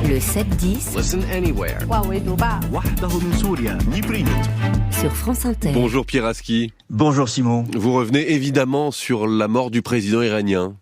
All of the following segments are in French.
Le 7-10 Listen anywhere. وحده من سوريا نيبرينت. sur France Inter. Bonjour Pierre Aski. Bonjour Simon. Vous revenez évidemment sur la mort du président iranien.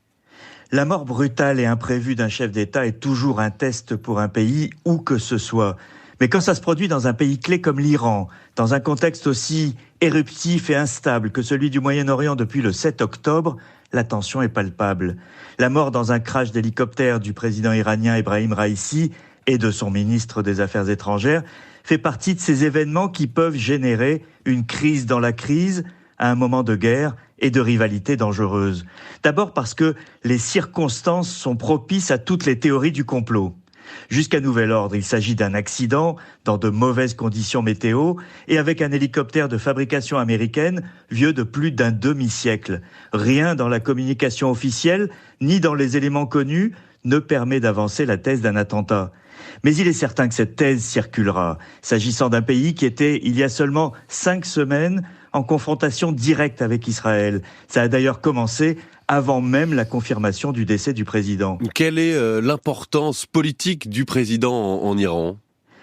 La mort brutale et imprévue d'un chef d'État est toujours un test pour un pays, où que ce soit. Mais quand ça se produit dans un pays clé comme l'Iran, dans un contexte aussi éruptif et instable que celui du Moyen-Orient depuis le 7 octobre, la tension est palpable. La mort dans un crash d'hélicoptère du président iranien Ebrahim Raïssi et de son ministre des Affaires étrangères fait partie de ces événements qui peuvent générer une crise dans la crise à un moment de guerre et de rivalité dangereuse. D'abord parce que les circonstances sont propices à toutes les théories du complot. Jusqu'à nouvel ordre, il s'agit d'un accident dans de mauvaises conditions météo et avec un hélicoptère de fabrication américaine vieux de plus d'un demi-siècle. Rien dans la communication officielle ni dans les éléments connus ne permet d'avancer la thèse d'un attentat. Mais il est certain que cette thèse circulera, s'agissant d'un pays qui était, il y a seulement 5 semaines, en confrontation directe avec Israël. Ça a d'ailleurs commencé avant même la confirmation du décès du président. Quelle est l'importance politique du président en Iran ?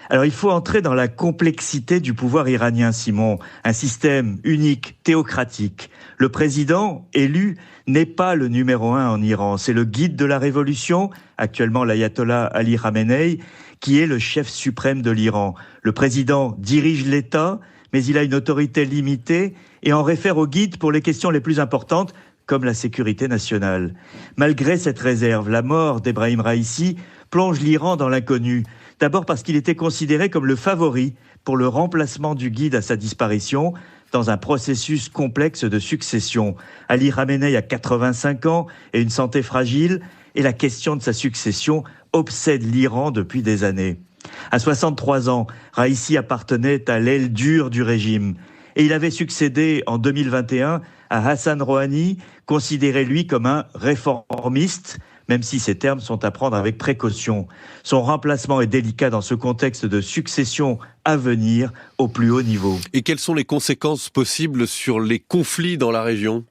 Alors il faut entrer dans la complexité du pouvoir iranien, Simon. Un système unique, théocratique. Le président élu n'est pas le numéro 1 en Iran. C'est le guide de la révolution, actuellement l'ayatollah Ali Khamenei, qui est le chef suprême de l'Iran. Le président dirige l'État, mais il a une autorité limitée et en réfère au guide pour les questions les plus importantes, comme la sécurité nationale. Malgré cette réserve, la mort d'Ebrahim Raïssi plonge l'Iran dans l'inconnu. D'abord parce qu'il était considéré comme le favori pour le remplacement du guide à sa disparition dans un processus complexe de succession. Ali Khamenei a 85 ans et une santé fragile, et la question de sa succession obsède l'Iran depuis des années. À 63 ans, Raïssi appartenait à l'aile dure du régime et il avait succédé en 2021 à Hassan Rouhani, considéré lui comme un réformiste, même si ces termes sont à prendre avec précaution. Son remplacement est délicat dans ce contexte de succession à venir au plus haut niveau. Et quelles sont les conséquences possibles sur les conflits dans la région ?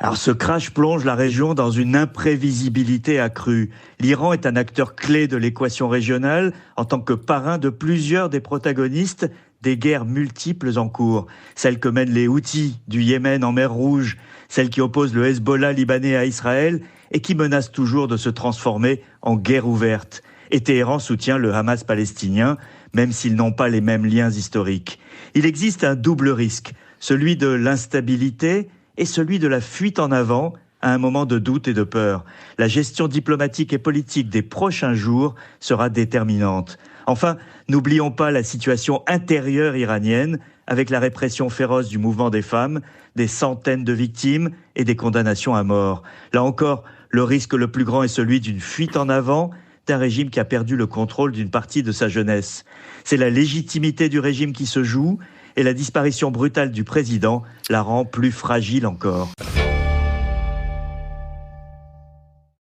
Alors ce crash plonge la région dans une imprévisibilité accrue. L'Iran est un acteur clé de l'équation régionale en tant que parrain de plusieurs des protagonistes des guerres multiples en cours. Celle que mènent les Houthis du Yémen en mer Rouge, celle qui oppose le Hezbollah libanais à Israël et qui menace toujours de se transformer en guerre ouverte. Et Téhéran soutient le Hamas palestinien, même s'ils n'ont pas les mêmes liens historiques. Il existe un double risque, celui de l'instabilité et celui de la fuite en avant à un moment de doute et de peur. La gestion diplomatique et politique des prochains jours sera déterminante. Enfin, n'oublions pas la situation intérieure iranienne avec la répression féroce du mouvement des femmes, des centaines de victimes et des condamnations à mort. Là encore, le risque le plus grand est celui d'une fuite en avant d'un régime qui a perdu le contrôle d'une partie de sa jeunesse. C'est la légitimité du régime qui se joue et la disparition brutale du président la rend plus fragile encore.